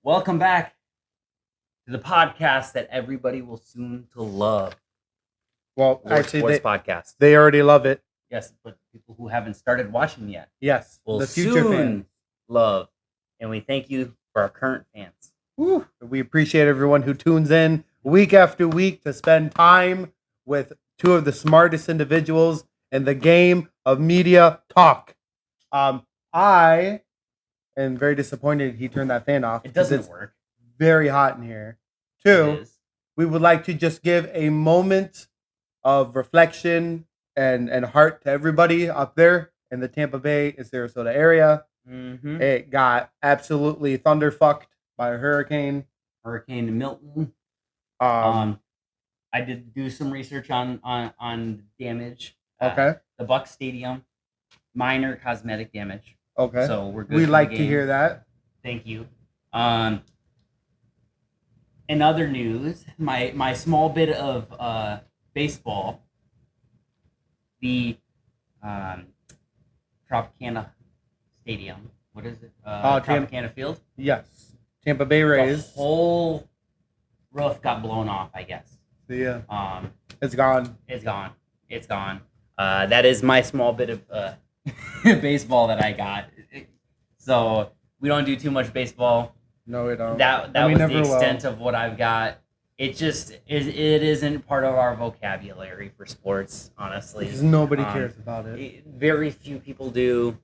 Welcome back to the podcast that everybody will soon to love. Well, Lord actually, Sports Podcast. they already love it. Yes, but people who haven't started watching yet Yes, will the future soon fans. love. And we thank you for our current fans. Woo. We appreciate everyone who tunes in week after week to spend time with two of the smartest individuals in the game of media talk. I am very disappointed he turned that fan off. It doesn't it's work. very hot in here. It Two, is. we would like to just give a moment of reflection and heart to everybody up there in the Tampa Bay and Sarasota area. Mm-hmm. It got absolutely thunderfucked by a hurricane. Hurricane Milton. I did do some research on damage. Okay. The Bucs Stadium, minor cosmetic damage. Okay. So we're good. We for like the to game. hear that. Thank you. In other news, my small bit of baseball, the Tropicana Stadium. What is it? Tropicana Field. Yes. Tampa Bay Rays. The whole roof got blown off, I guess. Yeah. It's gone. It's gone. It's gone. That is my small bit of baseball that I got. So we don't do too much baseball. No, we don't. That was the extent of what I've got. It just it isn't part of our vocabulary for sports, honestly. Because nobody cares about it. Very few people do.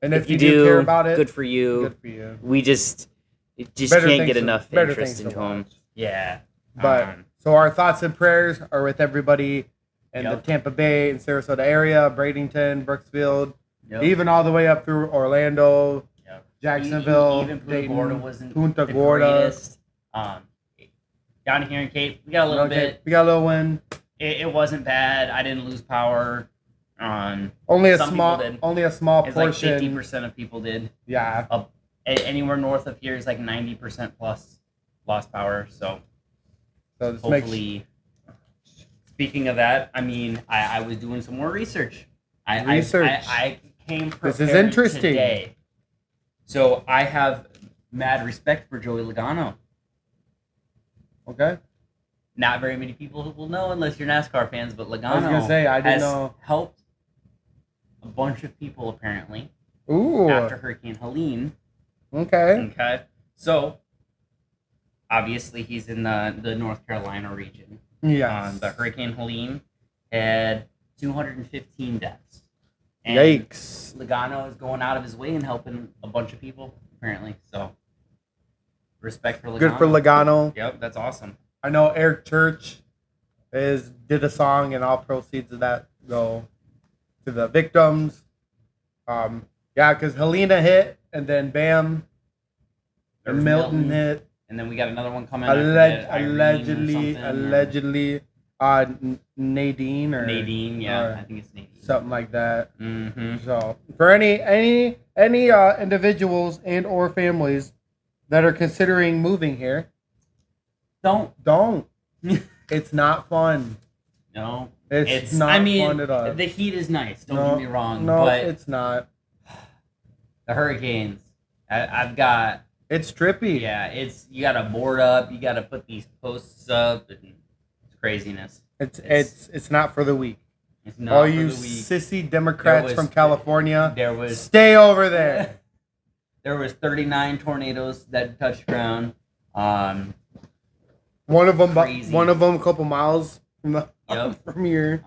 And if you do care about it, good for you. Good for you. We just can't get enough interest into them. Yeah. But so our thoughts and prayers are with everybody in the Tampa Bay and Sarasota area, Bradenton, Brooksfield, even all the way up through Orlando, Jacksonville, even Punta Gorda wasn't Punta the Gorda. Greatest. Down here in Cape, we got a little bit. We got a little win. It wasn't bad. I didn't lose power. Only a small it's portion. Like 50% of people did. Yeah. Anywhere north of here is like 90% plus lost power. So hopefully. Speaking of that, I mean, I was doing some more research. I came prepared. This is interesting. Today. So I have mad respect for Joey Logano. Okay. Not very many people will know unless you're NASCAR fans, but Logano I was gonna say, I didn't know. Helped a bunch of people apparently. Ooh. After Hurricane Helene. Okay. So obviously he's in the North Carolina region. Yes. The Hurricane Helene had 215 deaths. And Yikes. Logano is going out of his way and helping a bunch of people, apparently. So, respect for Logano. Good for Logano. Yep, that's awesome. I know Eric Church did a song, and all proceeds of that go to the victims. Because Helena hit, and then bam, and Milton hit. And then we got another one coming. Allegedly, Nadine, yeah, I think it's Nadine. Something like that. Mm-hmm. So for any individuals and or families that are considering moving here, don't. It's not fun. No, it's not fun at all. The heat is nice. Don't get me wrong. No, but it's not. The hurricanes. I've got. It's trippy. Yeah, you got to board up. You got to put these posts up. And it's craziness. It's not for the weak. It's not all for you the weak. sissy Democrats from California, stay over there. There was 39 tornadoes that touched ground. One of them a couple miles from here.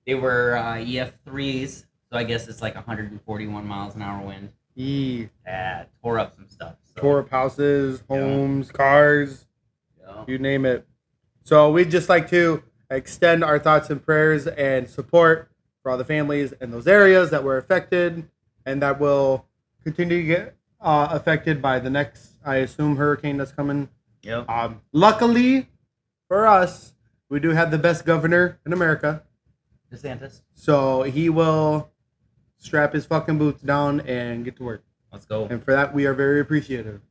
They were EF3s, so I guess it's like 141 miles an hour wind. Yeah, tore up some stuff. So. Tore up houses, homes, cars, you name it. So we'd just like to extend our thoughts and prayers and support for all the families in those areas that were affected and that will continue to get affected by the next, I assume, hurricane that's coming. Yep. Luckily for us, we do have the best governor in America, DeSantis. So he will strap his fucking boots down and get to work. Let's go. And for that, we are very appreciative.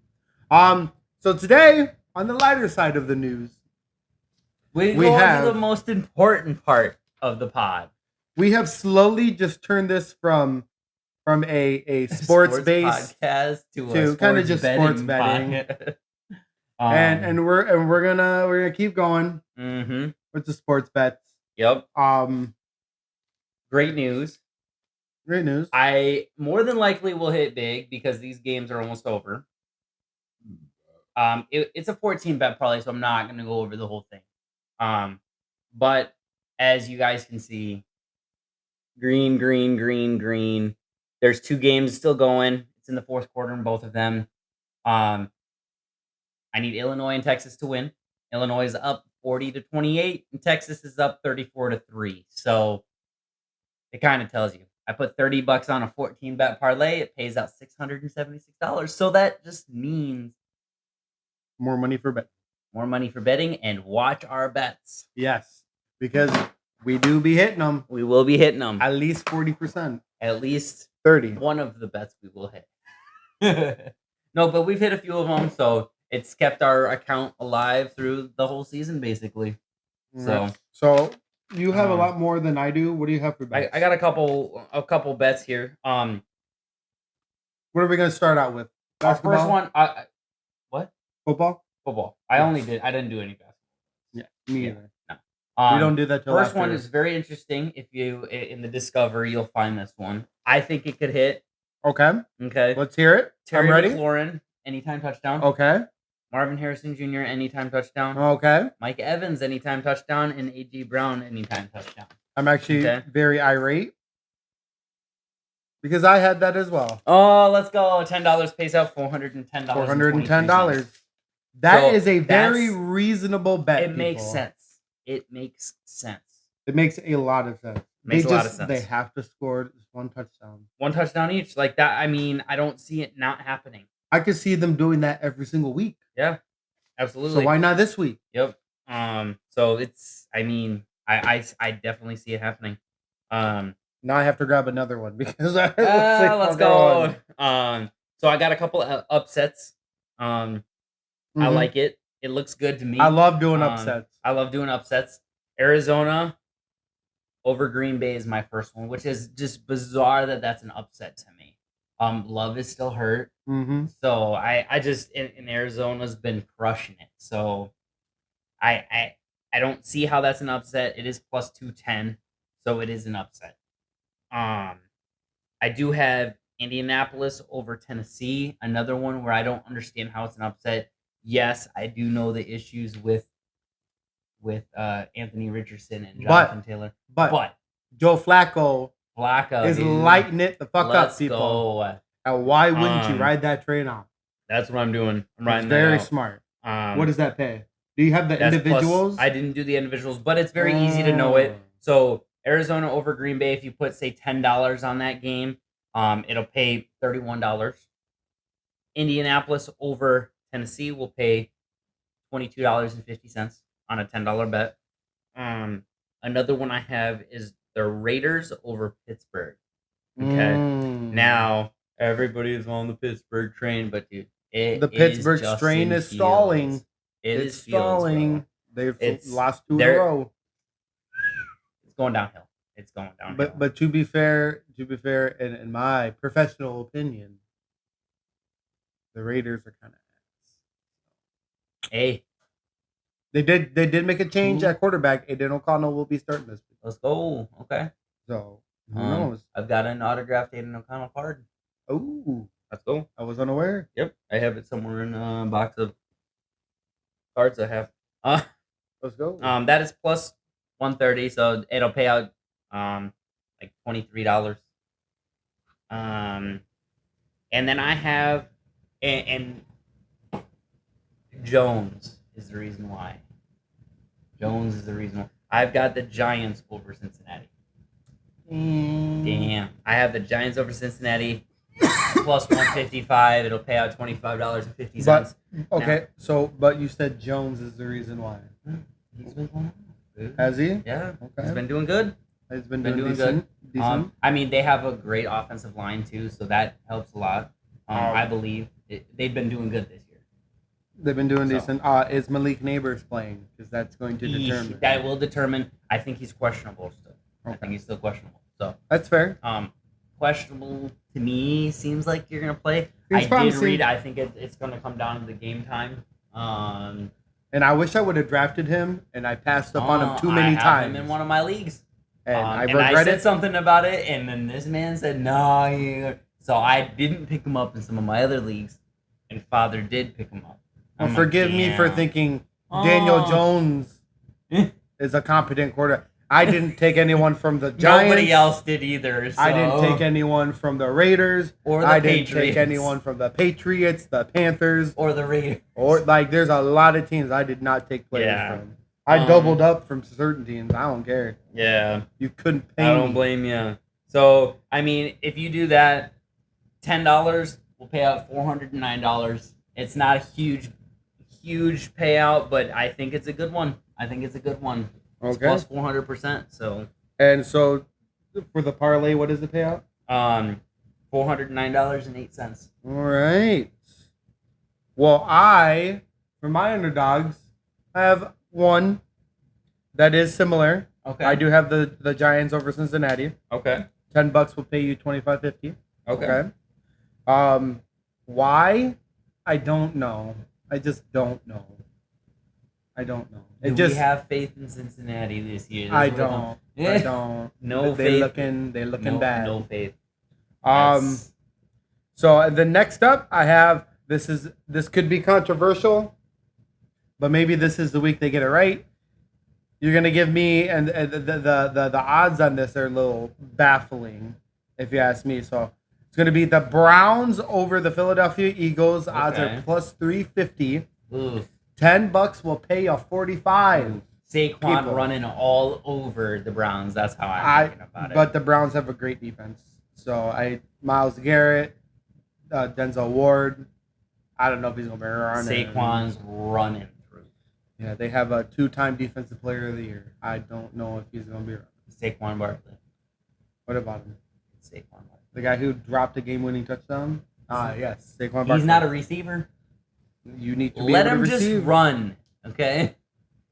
So today, on the lighter side of the news, we have the most important part of the pod. We have slowly just turned this from from a sports base podcast to kind of just sports betting. And we're gonna keep going with the sports bets. Yep. Great news. Great news. I more than likely will hit big because these games are almost over. It's a 14 bet probably, so I'm not gonna go over the whole thing. But as you guys can see, green. There's 2 games still going. It's in the 4th quarter in both of them. I need Illinois and Texas to win. Illinois is up 40-28, and Texas is up 34-3. So it kind of tells you. I put $30 on a 14 bet parlay. It pays out $676. So that just means more money for betting. More money for betting, and watch our bets. Yes, because we do be hitting them. We will be hitting them. At least 40%. At least 30. One of the bets we will hit. No, but we've hit a few of them, so it's kept our account alive through the whole season, basically. So you have a lot more than I do. What do you have for bets? I got a couple bets here. What are we gonna start out with? Basketball? Our first one. What? Football. I didn't do any basketball. Yeah, me either. No. We don't do that till first after. One is very interesting. If you in the Discovery, you'll find this one. I think it could hit. Okay. Let's hear it. Terry I'm ready. McLaurin, anytime touchdown. Okay. Marvin Harrison Jr., anytime touchdown. Okay. Mike Evans, anytime touchdown, and A.J. Brown, anytime touchdown. I'm actually very irate because I had that as well. Oh, let's go. $10 pays out $410. $410. That is a very reasonable bet. It makes sense. It makes a lot of sense. They have to score just one touchdown. One touchdown each. Like that. I mean, I don't see it not happening. I could see them doing that every single week. Yeah, absolutely. So why not this week? Yep. So it's. I mean, I definitely see it happening. Now I have to grab another one because let's go. So I got a couple of upsets. I like it. It looks good to me. I love doing upsets. Arizona over Green Bay is my first one, which is just bizarre that's an upset to me. Love is still hurt. So I just in Arizona's been crushing it. So I don't see how that's an upset. It is plus 210, so it is an upset. I do have Indianapolis over Tennessee, another one where I don't understand how it's an upset. Yes, I do know the issues with Anthony Richardson and Jonathan Taylor. But Joe Flacco is lighting it the fuck up, people. Go. And why wouldn't you ride that train off? That's what I'm doing. I'm riding that very out. Smart. What does that pay? Do you have the individuals? I didn't do the individuals, but it's very easy to know it. So Arizona over Green Bay, if you put say $10 on that game, it'll pay $31. Indianapolis over Tennessee will pay $22.50 on a $10 bet. Another one I have is the Raiders over Pittsburgh. Okay. Now everybody is on the Pittsburgh train, but dude, the Pittsburgh train is stalling. It's stalling. They've lost 2 in a row. It's going downhill. But to be fair, in my professional opinion, the Raiders are kind of ass. Hey, they did make a change at quarterback. Aiden O'Connell will be starting this week. Let's go. Okay. So who knows? I've got an autographed Aiden O'Connell card. Oh, let's go. I was unaware. Yep, I have it somewhere in a box of cards I have. Let's go. That is plus 130, so it'll pay out like $23. And then I have and Jones is the reason why. I've got the Giants over Cincinnati. Damn. I have the Giants over Cincinnati plus 155. It'll pay out $25.50. But okay, but you said Jones is the reason why. He's been going on. Has he? Yeah. Okay. He's been doing good. He's been doing decent. Good. I mean, they have a great offensive line too, so that helps a lot. I believe they've been doing good this year. They've been doing decent. Is Malik Neighbors playing? Because that's going to determine. That will determine. I think he's questionable still. Okay. I think he's still questionable. So that's fair. questionable to me. Seems like you're gonna play. It's I did promising. read. I think it's gonna come down to the game time. And I wish I would have drafted him, and I passed up on him too many I have times. him in one of my leagues. And I and regret I said it. something about it, and then this man said no. So I didn't pick him up in some of my other leagues, and Father did pick him up. Well, I'm forgive like, me for damn. thinking Daniel Jones is a competent quarterback. I didn't take anyone from the Giants. Nobody else did either. So. I didn't take anyone from the Raiders. Or the I Patriots. didn't take anyone from the Patriots, the Panthers, or the Raiders. or like there's a lot of teams I did not take players from. I doubled up from certain teams. I don't care. Yeah. You couldn't pay I don't me. blame you. So, I mean, if you do that, $10 will pay out $409. It's not a huge payout, but I think it's a good one. It's Okay. plus 400%. So, And so for the parlay, what is the payout? $409.08. All right. Well, for my underdogs, I have one that is similar. Okay. I do have the Giants over Cincinnati. Okay. $10 will pay you $25.50. Okay. Why? I don't know. I just don't know. Do we have faith in Cincinnati this year? I don't. I don't. No They're faith. They're looking bad. No faith. So the next up, I have this could be controversial, but maybe this is the week they get it right. You're gonna give me and the odds on this are a little baffling, if you ask me. So it's gonna be the Browns over the Philadelphia Eagles. Odds are plus 350. Ooh. $10 will pay you 45. Saquon People. running all over the Browns. That's how I'm thinking about it. But the Browns have a great defense. So Miles Garrett, Denzel Ward. I don't know if he's gonna be running. Saquon's running through. Yeah, they have a 2-time Defensive Player of the Year. I don't know if he's gonna be running. Saquon Barkley. What about him? Saquon Barkley. The guy who dropped a game-winning touchdown. Yes, Saquon Barkley. He's not a receiver. You need to be Let able him to receive. just run, okay?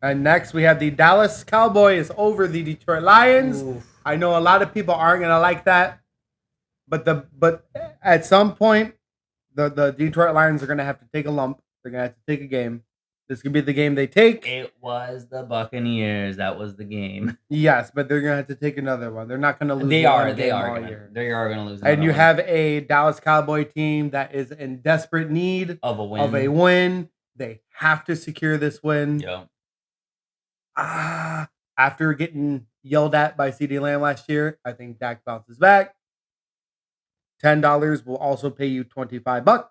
And next we have the Dallas Cowboys over the Detroit Lions. Oof. I know a lot of people aren't gonna like that, but at some point, the Detroit Lions are gonna have to take a lump. They're gonna have to take a game. This could be the game they take. It was the Buccaneers. That was the game. Yes, but they're gonna have to take another one. They're not gonna lose. They one are game all gonna year. lose. And you one have a Dallas Cowboy team that is in desperate need of a win. They have to secure this win. Yeah. After getting yelled at by CeeDee Lamb last year, I think Dak bounces back. $10 will also pay you $25.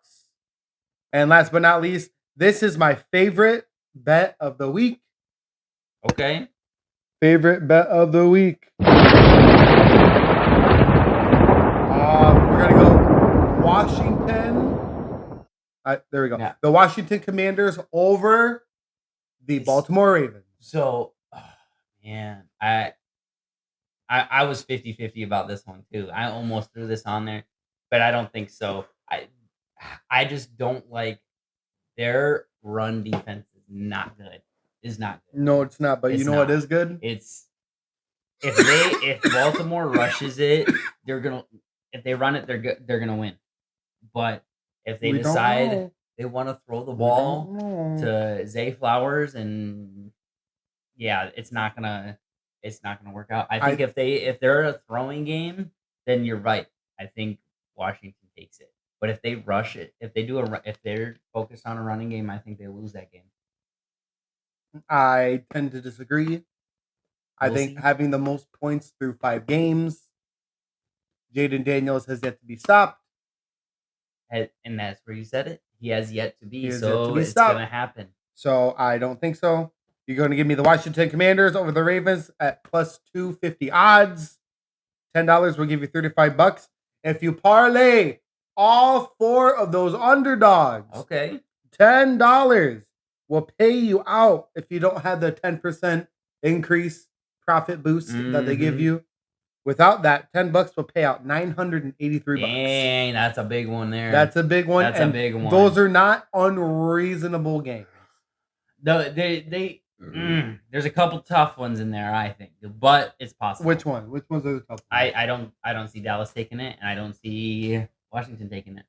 And last but not least, this is my favorite bet of the week. Okay. Favorite bet of the week. We're gonna go Washington. There we go. Yeah. The Washington Commanders over the Baltimore Ravens. So, man, I was 50-50 about this one too. I almost threw this on there, but I don't think so. I just don't like their run defense is not good. No, it's not. But It's you know not. what is good? It's if Baltimore rushes it, if they run it, they're gonna win. But if they We don't decide know. they want to throw the We ball don't know. to Zay Flowers, and yeah, it's not gonna work out. I think if they're a throwing game, then you're right. I think Washington takes it. But if they rush it, if they're focused on a running game, I think they lose that game. I tend to disagree. I We'll think see. having the most points through 5 games, Jaden Daniels has yet to be stopped. And that's where you said it. He has yet to be. He has yet to So be it's stopped. gonna happen. So I don't think so. You're going to give me the Washington Commanders over the Ravens at plus 250 odds. $10 will give you $35. If you parlay all 4 of those underdogs, Okay. $10 will pay you out if you don't have the 10% increase profit boost that they give Mhm. you. Without that, $10 will pay out $983. Dang, that's a big one there. That's a big one. That's and a big one. Those are not unreasonable games. No, they There's a couple tough ones in there, I think, but it's possible. Which one? Which ones are the tough ones? I don't see Dallas taking it, and I don't see Washington taking it.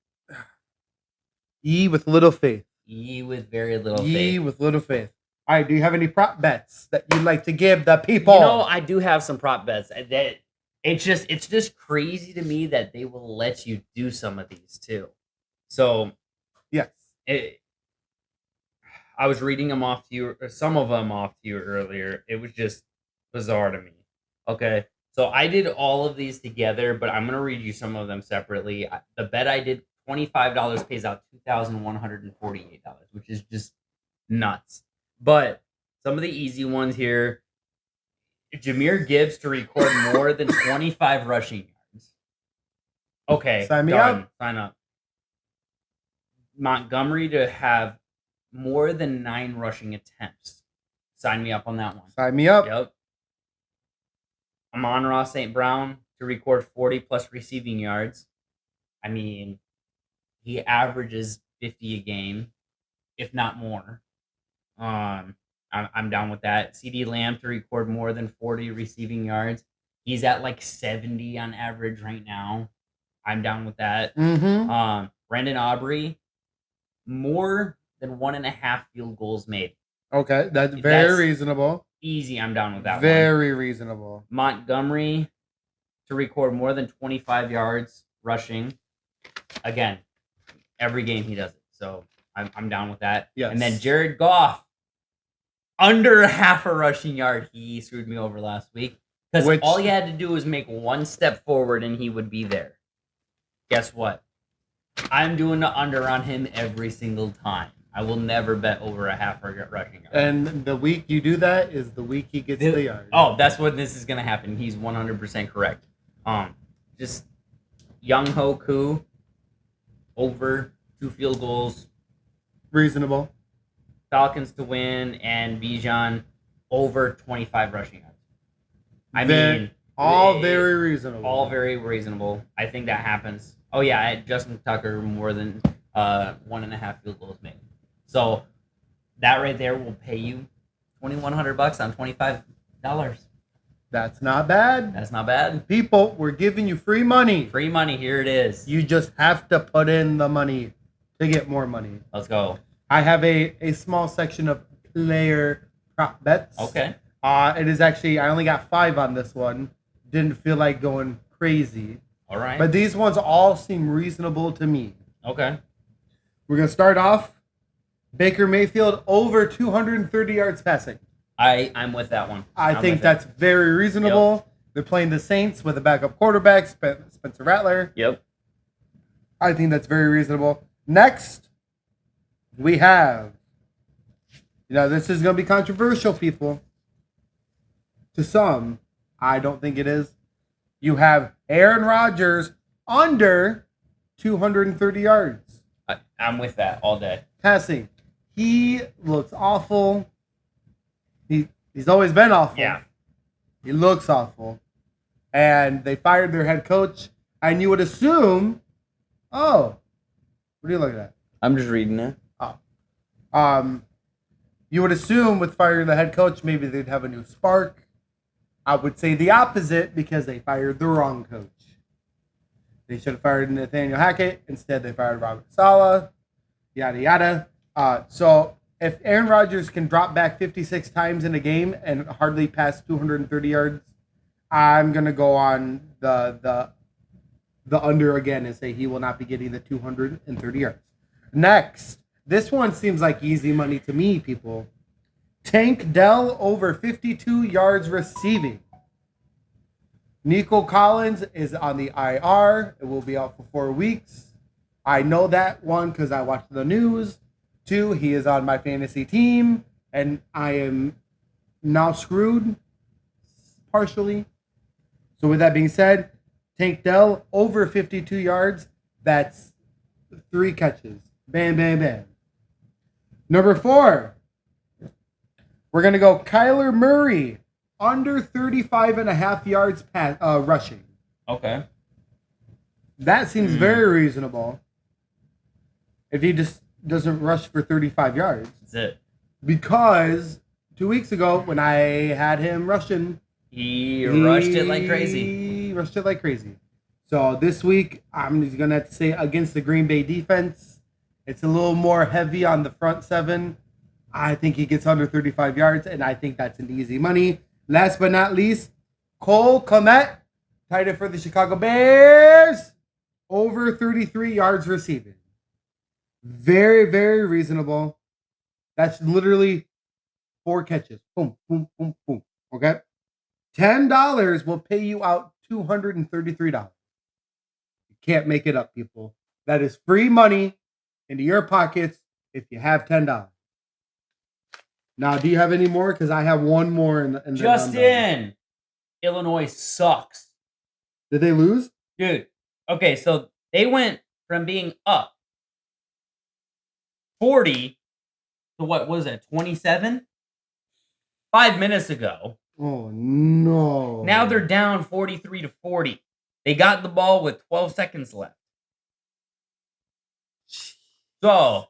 Ye with little faith. Ye with very little Ye faith. with little faith. All right. Do you have any prop bets that you'd like to give the people? You know, I do have some prop bets. That it's just crazy to me that they will let you do some of these too. So yes, I was reading them off to you, or some of them off to you earlier. It was just bizarre to me. Okay, so I did all of these together, but I'm gonna read you some of them separately. The bet I did, $25 pays out $2,148, which is just nuts. But some of the easy ones here: Jahmyr Gibbs to record more than 25 rushing yards. Okay, sign me done. up. Sign up. Montgomery to have more than 9 rushing attempts. Sign me up on that one. Sign me up. Yep. Amon-Ra St. Brown to record 40 plus receiving yards. I mean, he averages 50 a game, if not more. I'm down with that. CD Lamb to record more than 40 receiving yards. He's at like 70 on average right now. I'm down with that. Mm-hmm. Brandon Aubrey, more than 1.5 field goals made. Okay, that's very reasonable. Easy, I'm down with that. Very reasonable. Montgomery to record more than 25 yards rushing. Again, every game he does it. So I'm down with that. Yes. And then Jared Goff, under half a rushing yard. He screwed me over last week. Because all he had to do was make one step forward and he would be there. Guess what? I'm doing the under on him every single time. I will never bet over a half rushing yard. And the week you do that is the week he gets the yard. Oh, that's when this is going to happen. He's 100% correct. Just Young Ho Koo over 2 field goals. Reasonable. Falcons to win, and Bijan over 25 rushing yards. I mean, all very reasonable. All very reasonable. I think that happens. Oh yeah, I had Justin Tucker more than 1.5 field goals made. So that right there will pay you $2,100 on $25. That's not bad. That's not bad. People, we're giving you free money. Free money. Here it is. You just have to put in the money to get more money. Let's go. I have a small section of player prop bets. Okay. It is actually, I only got 5 on this one. Didn't feel like going crazy. All right. But these ones all seem reasonable to me. Okay. We're going to start off. Baker Mayfield over 230 yards passing. I'm with that one. I think that's very reasonable. Yep. They're playing the Saints with a backup quarterback, Spencer Rattler. Yep. I think that's very reasonable. Next, we have, this is going to be controversial, people. To some, I don't think it is. You have Aaron Rodgers under 230 yards. I'm with that all day. Passing. He looks awful. He's always been awful. Yeah. He looks awful. And they fired their head coach. And you would assume, what are you looking at? I'm just reading it. You would assume with firing the head coach, maybe they'd have a new spark. I would say the opposite because they fired the wrong coach. They should have fired Nathaniel Hackett. Instead, they fired Robert Saleh. Yada, yada. So if Aaron Rodgers can drop back 56 times in a game and hardly pass 230 yards, I'm going to go on the under again and say he will not be getting the 230 yards. Next, this one seems like easy money to me, people. Tank Dell over 52 yards receiving. Nico Collins is on the IR. It will be out for 4 weeks. I know that, one, because I watched the news. 2, he is on my fantasy team, and I am now screwed, partially. So with that being said, Tank Dell over 52 yards. That's 3 catches. Bam, bam, bam. Number 4, we're going to go Kyler Murray under 35.5 yards rushing. Okay. That seems very reasonable. If he just doesn't rush for 35 yards. That's it. Because 2 weeks ago when I had him rushing. He rushed it like crazy. He rushed it like crazy. So this week, I'm just going to have to say against the Green Bay defense, it's a little more heavy on the front seven. I think he gets under 35 yards, and I think that's an easy money. Last but not least, Cole Kmet, tight end for the Chicago Bears, over 33 yards receiving. Very, very reasonable. That's literally 4 catches. Boom, boom, boom, boom. Okay? $10 will pay you out $233. You can't make it up, people. That is free money into your pockets if you have $10. Now, do you have any more? Because I have one more. Justin, Illinois sucks. Did they lose? Dude, okay, so they went from being up 40 to what was it, 27? 5 minutes ago. Oh, no. Now they're down 43 to 40. They got the ball with 12 seconds left. So,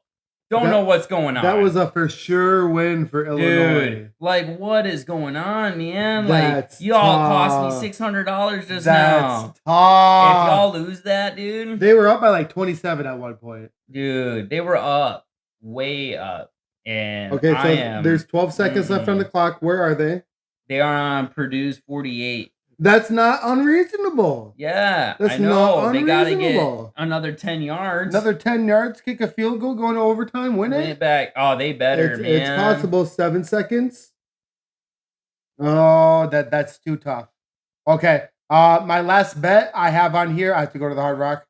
don't know what's going on. That was a for sure win for Illinois. Dude, like, what is going on, man? That's like, y'all tough. cost me $600 just That's now. tough. If y'all lose that, dude. They were up by like 27 at one point. Dude, they were up. Way up. And okay, so there's 12 seconds left on the clock. Where are they? They are on Purdue's 48. That's not unreasonable. Yeah, That's I know. not They got to unreasonable. get another 10 yards. Another 10 yards, kick a field goal, going to overtime, win Win it. it back. Oh, they better, man. It's possible. 7 seconds. Oh, that's too tough. Okay. My last bet I have on here, I have to go to the Hard Rock.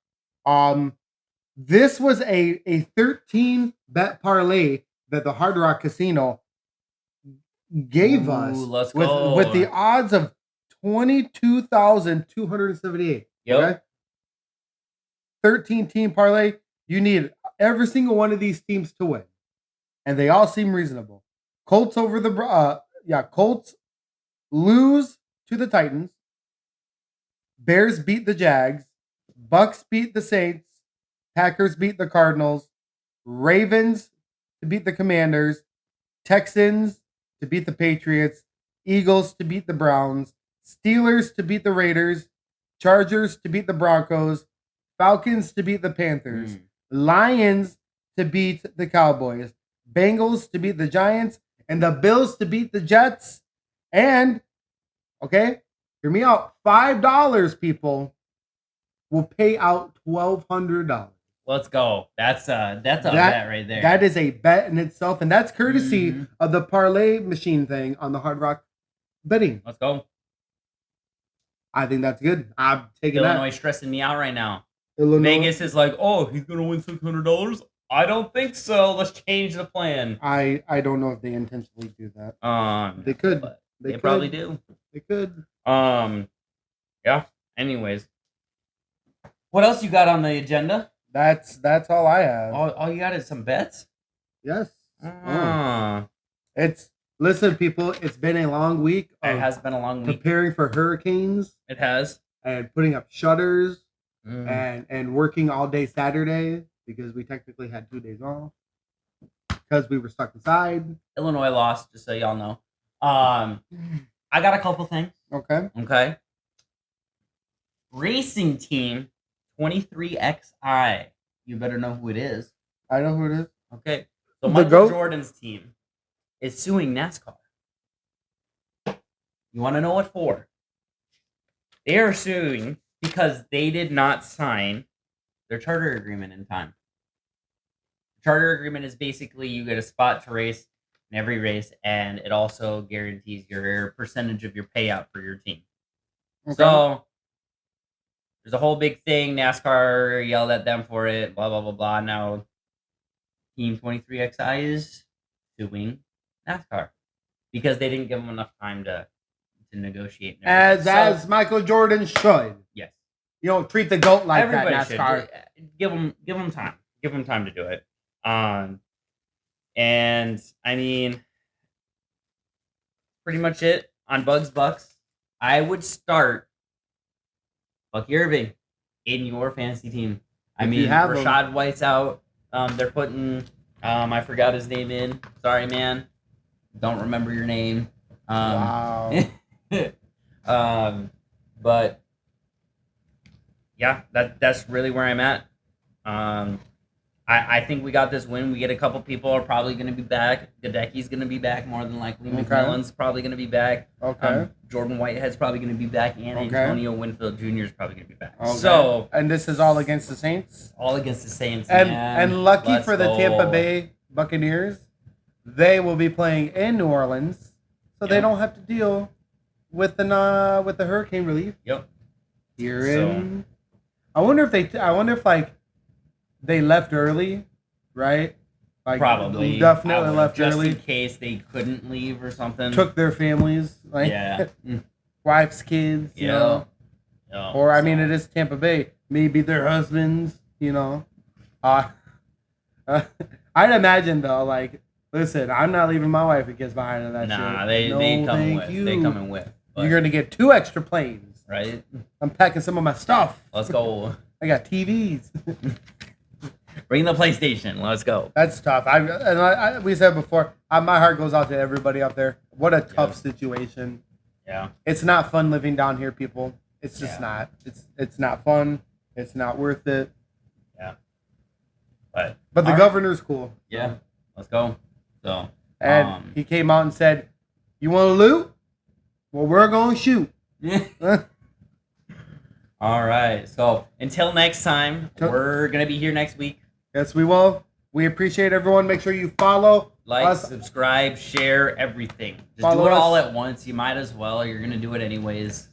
This was a 13 bet parlay that the Hard Rock Casino gave us let's go. with the odds of 22,278. Yep. Okay? 13 team parlay. You need every single one of these teams to win, and they all seem reasonable. Colts Colts lose to the Titans. Bears beat the Jags. Bucks beat the Saints. Packers beat the Cardinals. Ravens to beat the Commanders. Texans to beat the Patriots. Eagles to beat the Browns. Steelers to beat the Raiders. Chargers to beat the Broncos. Falcons to beat the Panthers. Lions to beat the Cowboys. Bengals to beat the Giants. And the Bills to beat the Jets. And, okay, hear me out, $5, people, will pay out $1,200. Let's go. That's a bet right there. That is a bet in itself, and that's courtesy of the parlay machine thing on the Hard Rock betting. Let's go. I think that's good. I'm taking Illinois that. stressing me out right now. Illinois. Vegas is like, oh, he's gonna win $600. I don't think so. Let's change the plan. I don't know if they intentionally do that. They could. They probably do. They could. Yeah. Anyways, what else you got on the agenda? That's all I have. All you got is some bets. Yes. Listen, people. It's been a long week. It has been a long week. Preparing for hurricanes. It has. And putting up shutters and working all day Saturday because we technically had 2 days off because we were stuck inside. Illinois lost, just so y'all know. I got a couple things. Okay. Racing Team 23XI. You better know who it is. I know who it is. Okay. So Michael Jordan's team is suing NASCAR. You want to know what for? They are suing because they did not sign their charter agreement in time. The charter agreement is basically you get a spot to race in every race, and it also guarantees your percentage of your payout for your team. Okay. So there's a whole big thing. NASCAR yelled at them for it. Blah blah blah blah. Now Team 23XI is suing NASCAR because they didn't give them enough time to negotiate. As Michael Jordan should. Yes. You don't treat the GOAT like Everybody that, NASCAR. should. Give them time. Give them time to do it. And I mean, pretty much it on Bugs Bucks. I would start Bucky Irving in your fantasy team. I mean, Rashad White's out. They're putting I forgot his name in. Sorry, man. Don't remember your name. Wow. But yeah, that's really where I'm at. I think we got this win. We get a couple people are probably going to be back. Gadecki's going to be back more than likely. Okay. McMillan's probably going to be back. Okay. Jordan Whitehead's probably going to be back, and Okay. Antonio Winfield Jr. is probably going to be back. Okay. So, and this is all against the Saints. all against the Saints. And man. and lucky Let's for the go. Tampa Bay Buccaneers, they will be playing in New Orleans, so they Yep. don't have to deal with the hurricane relief Yep. here So- in. I wonder if like they left early, right? Like Probably. definitely I would, left just early. in case they couldn't leave or something. Took their families, like Yeah. wives, kids, you Yeah. know. Yeah, Or I mean, so- it is Tampa Bay. Maybe their husbands, you know. I'd imagine though, like, listen, I'm not leaving my wife who gets behind in that Nah, shit. they No, come thank with. you. They come in with. But, You're gonna get 2 extra planes. right. I'm packing some of my stuff. Let's go. I got TVs. Bring the PlayStation. Let's go. That's tough. We said before, my heart goes out to everybody out there. What a tough situation. Yeah. It's not fun living down here, people. It's just Yeah. not. It's not fun. It's not worth it. But But the all right. governor's cool. Yeah. Let's go. So. And he came out and said, "You want to loot? Well, we're going to shoot." All right. So until next time, Till- we're gonna be here next week. Yes, we will. We appreciate everyone. Make sure you follow Like, us. subscribe, share, everything. Just Follow do it us. all at once. You might as well. You're gonna do it anyways.